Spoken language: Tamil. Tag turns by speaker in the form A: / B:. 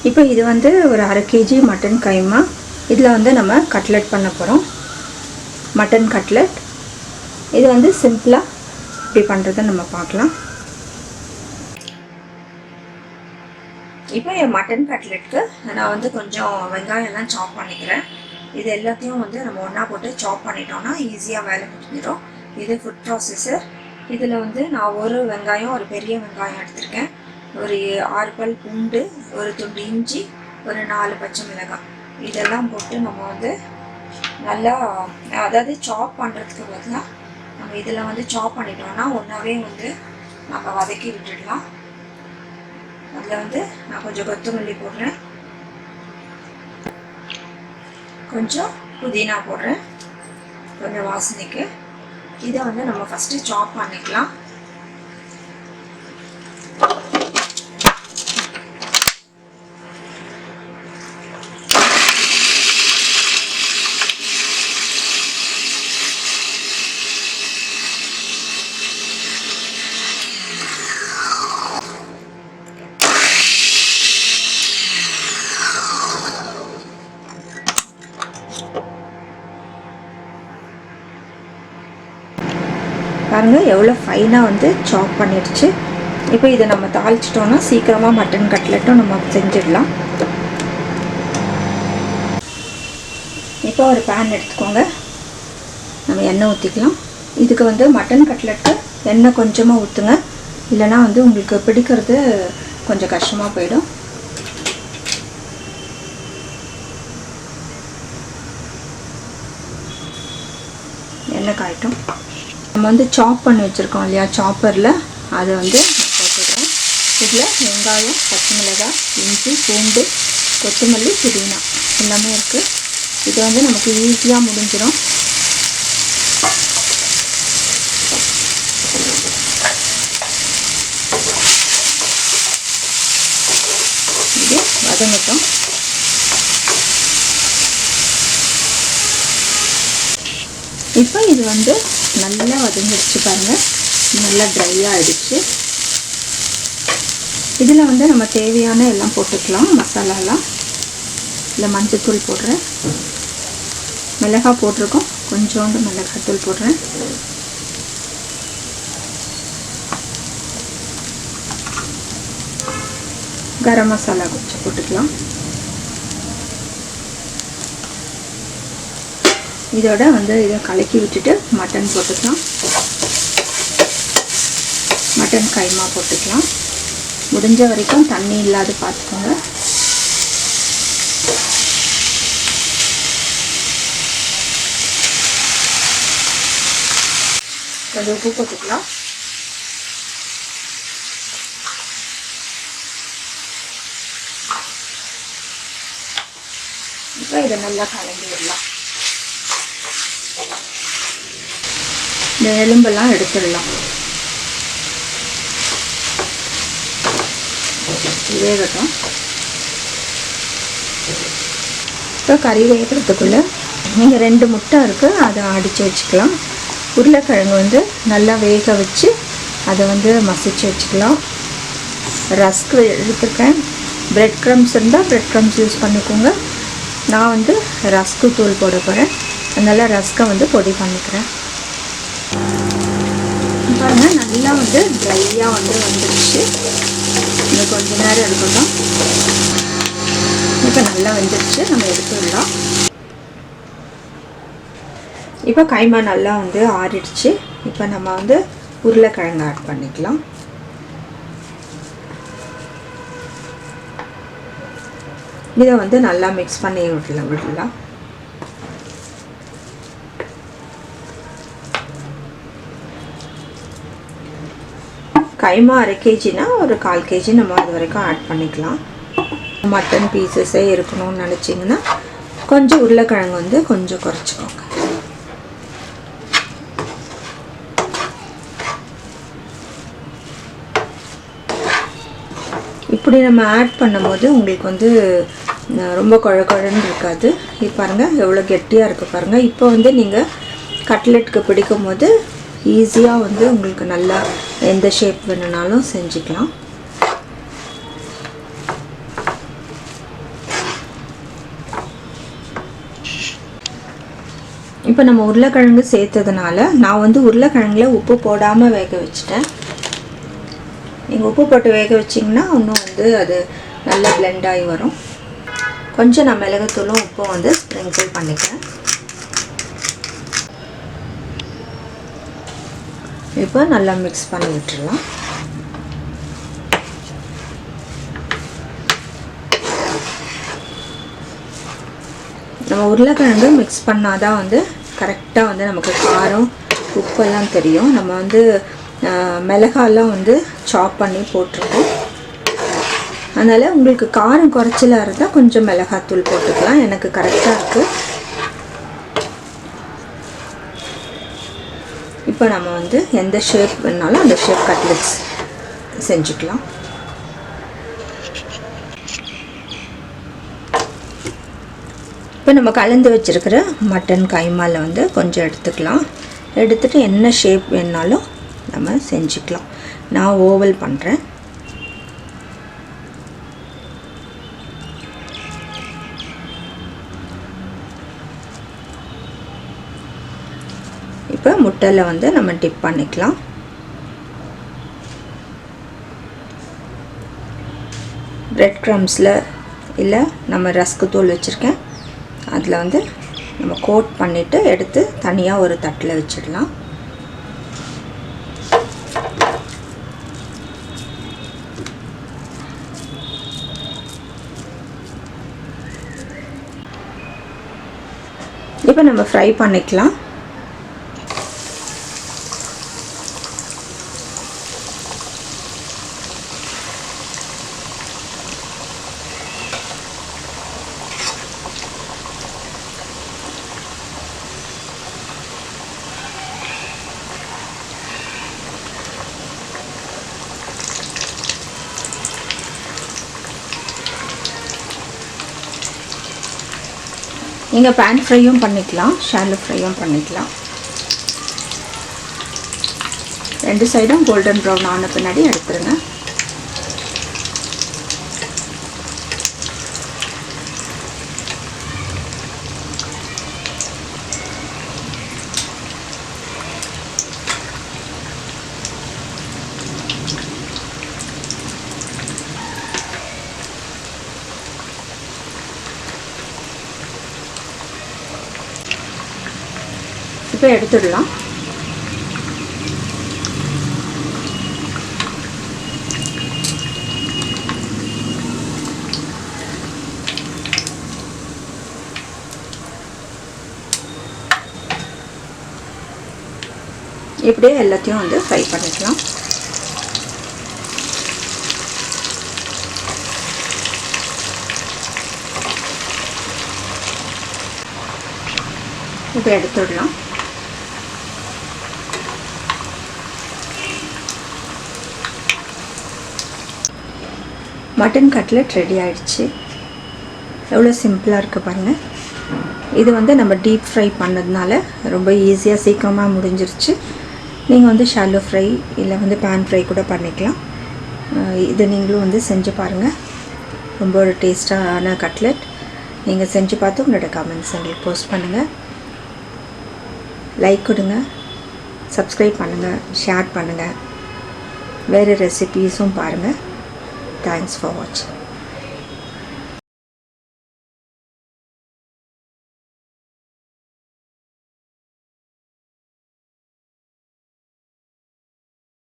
A: இப்போ இது வந்து ஒரு 1/2 kg மட்டன் கைமா. இதில் வந்து நம்ம கட்லெட் பண்ண போகிறோம். மட்டன் கட்லெட் இது வந்து சிம்பிளாக இப்படி பண்ணுறதை நம்ம பார்க்கலாம். இப்போ என் மட்டன் கட்லெட்டுக்கு நான் வந்து கொஞ்சம் வெங்காயம்லாம் சாப் பண்ணிக்கிறேன். இது எல்லாத்தையும் வந்து நம்ம ஒன்றா போட்டு சாப் பண்ணிட்டோம்னா ஈஸியாக வேலை முடிஞ்சிடும். இது ஃபுட் ப்ராசஸர். இதில் வந்து நான் ஒரு வெங்காயம், ஒரு பெரிய வெங்காயம் எடுத்திருக்கேன், ஒரு 6 பல் பூண்டு, ஒரு துண்டு இஞ்சி, ஒரு 4 பச்சை மிளகாய், இதெல்லாம் போட்டு நம்ம வந்து நல்லா, அதாவது சாப் பண்ணுறதுக்கு பதிலாக நம்ம இதில் வந்து சாப் பண்ணிட்டோம்னா ஒன்றாவே வந்து நம்ம வதக்கி விட்டுடலாம். அதில் வந்து நான் கொஞ்சம் கொத்தமல்லி போடுறேன், கொஞ்சம் புதினா போடுறேன் கொஞ்சம் வாசனைக்கு. இதை வந்து நம்ம ஃபஸ்ட்டு சாப் பண்ணிக்கலாம். பாருங்கள் எவ்வளோ ஃபைனாக வந்து சாப் பண்ணிடுச்சு. இப்போ இதை நம்ம தாளிச்சிட்டோன்னா சீக்கிரமாக மட்டன் கட்லெட்டும் நம்ம செஞ்சிடலாம். இப்போ ஒரு பேன் எடுத்துக்கோங்க, நம்ம எண்ணெய் ஊற்றிக்கலாம். இதுக்கு வந்து மட்டன் கட்லெட்டு எண்ணெய் கொஞ்சமாக ஊற்றுங்க, இல்லைனா வந்து உங்களுக்கு பிடிக்கிறது கொஞ்சம் கஷ்டமாக போயிடும். எண்ணெய் காயட்டும். நம்ம வந்து சாப் பண்ணி வச்சுருக்கோம் இல்லையா, சாப்பரில் அதை வந்து போட்டுக்கிறோம். இதில் வெங்காயம், பச்சை மிளகாய், இஞ்சி, பூண்டு, கொத்தமல்லி, புதினா எல்லாமே இருக்குது. இது வந்து நமக்கு ஈஸியாக முடிஞ்சிடும். இது வதங்கட்டும். இப்போ இது வந்து நல்லா வதங்கிடுச்சு பாருங்கள், நல்லா ட்ரையாக ஆகிடுச்சு. இதில் வந்து நம்ம தேவையான எல்லாம் போட்டுக்கலாம், மசாலாலாம். இல்லை மஞ்சத்தூள் போடுறேன், மிளகாய் போட்டிருக்கோம், கொஞ்சோண்டு மிளகாத்தூள் போடுறேன், கரம் மசாலா கொஞ்சம் போட்டுக்கலாம். இதோட வந்து இதை கலக்கி விட்டுட்டு மட்டன் போட்டுக்கலாம். மட்டன் கைமா போட்டுக்கலாம். முடிஞ்ச வரைக்கும் தண்ணி இல்லாத பார்த்துக்கோங்க. கொஞ்சம் உப்பு போட்டுக்கலாம். இப்போ இதை நல்லா கலந்து விடலாம். இந்த எலும்பெல்லாம் எடுத்துடலாம். வேகட்டும். இப்போ கறி வேகிறதுக்குள்ளே நீங்கள் 2 முட்டை இருக்குது, அதை அடித்து வச்சுக்கலாம். உருளைக்கிழங்கு வந்து நல்லா வேக வச்சு அதை வந்து மசிச்சு வச்சுக்கலாம். ரஸ்க் எடுத்துருக்கேன். பிரெட் க்ரம்ஸ் இருந்தால் பிரெட் க்ரம்ஸ் யூஸ் பண்ணிக்கோங்க. நான் வந்து ரஸ்க்கு தூள் போட போகிறேன், அதனால் ரஸ்க்கை வந்து பொடி பண்ணிக்கிறேன். பாருங்கள் நல்லா வந்து ட்ரையாக வந்து வந்துடுச்சு. இன்னும் கொஞ்ச நேரம் இருக்கட்டும். இப்போ நல்லா வந்துடுச்சு, நம்ம எடுத்துடலாம். இப்போ கைமா நல்லா வந்து ஆறிடுச்சு. இப்போ நம்ம வந்து உருளைக்கிழங்கு ஆட் பண்ணிக்கலாம். இதை வந்து நல்லா மிக்ஸ் பண்ணி விடலாம். கைமா 1/2 kgனா ஒரு 1/4 kg நம்ம அது வரைக்கும் ஆட் பண்ணிக்கலாம். மட்டன் பீசஸே இருக்கணும்னு நினச்சிங்கன்னா கொஞ்சம் உருளைக்கிழங்கு வந்து கொஞ்சம் குறைச்சிக்கோங்க. இப்படி நம்ம ஆட் பண்ணும்போது உங்களுக்கு வந்து ரொம்ப குழன்னு இருக்காது. இப்போ பாருங்கள் எவ்வளோ கெட்டியாக இருக்குது பாருங்கள். இப்போ வந்து நீங்கள் கட்லெட்டுக்கு பிடிக்கும் போது ஈஸியாக வந்து உங்களுக்கு நல்லா எந்த ஷேப் வேணுனாலும் செஞ்சுக்கலாம். இப்போ நம்ம உருளைக்கிழங்கு சேர்த்ததுனால நான் வந்து உருளைக்கிழங்குல உப்பு போடாமல் வேக வச்சுட்டேன். நீங்கள் உப்பு போட்டு வேக வச்சிங்கன்னா இன்னும் வந்து அது நல்லா பிளெண்ட் ஆகி வரும். கொஞ்சம் நான் மிளகுத்தூளும் உப்பும் வந்து ஸ்ப்ரிங்கிள் பண்ணிக்கிறேன். இப்போ நல்லா மிக்ஸ் பண்ணி விட்டுடலாம். நம்ம உருளைக்கிழங்கு மிக்ஸ் பண்ணால் தான் வந்து கரெக்டாக வந்து நமக்கு காரம் உப்பெல்லாம் தெரியும். நம்ம வந்து மிளகாலாம் வந்து சாப் பண்ணி போட்டிருக்கோம். அதனால் உங்களுக்கு காரம் குறைச்சலாக இருந்தால் கொஞ்சம் மிளகாத்தூள் போட்டுக்கலாம். எனக்கு கரெக்டாக இருக்குது. இப்போ நம்ம வந்து எந்த ஷேப் வேணாலும் அந்த ஷேப் கட்லெட்ஸ் செஞ்சுக்கலாம். இப்போ நம்ம கலந்து வச்சுருக்கிற மட்டன் கைமாவில் வந்து கொஞ்சம் எடுத்துக்கலாம். எடுத்துகிட்டு என்ன ஷேப் வேணாலும் நம்ம செஞ்சுக்கலாம். நான் ஓவல் பண்ணுறேன். இப்போ முட்டையில் வந்து நம்ம டிப் பண்ணிக்கலாம். பிரெட் க்ரம்ஸில் இல்லை நம்ம ரஸ்க்கு தூள் வச்சுருக்கேன், அதில் வந்து நம்ம கோட் பண்ணிவிட்டு எடுத்து தனியாக ஒரு தட்டில் வச்சிடலாம். இப்போ நம்ம ஃப்ரை பண்ணிக்கலாம். நீங்கள் பேன் ஃப்ரையும் பண்ணிக்கலாம், ஷாலோ ஃப்ரையும் பண்ணிக்கலாம். ரெண்டு சைடும் கோல்டன் ப்ரௌன் ஆன பின்னாடி எடுத்துருங்க. இப்போ எடுத்துடலாம். இப்படியே எல்லாத்தையும் வந்து ஃப்ரை பண்ணிக்கலாம். இப்போ எடுத்துடலாம். மட்டன் கட்லெட் ரெடி ஆயிடுச்சு. எவ்வளோ சிம்பிளாக இருக்குது பாருங்கள். இது வந்து நம்ம டீப் ஃப்ரை பண்ணதுனால ரொம்ப ஈஸியாக சீக்கிரமாக முடிஞ்சிருச்சு. நீங்கள் வந்து ஷாலோ ஃப்ரை இல்லை வந்து பேன் ஃப்ரை கூட பண்ணிக்கலாம். இது நீங்களும் வந்து செஞ்சு பாருங்கள். ரொம்ப ஒரு டேஸ்ட்டான கட்லெட். நீங்கள் செஞ்சு பார்த்து உங்களோட கமெண்ட்ஸ் எங்களுக்கு போஸ்ட் பண்ணுங்கள். லைக் கொடுங்க, சப்ஸ்கிரைப் பண்ணுங்கள், ஷேர் பண்ணுங்கள். வேறு ரெசிபீஸும் பாருங்கள். Thanks for watching.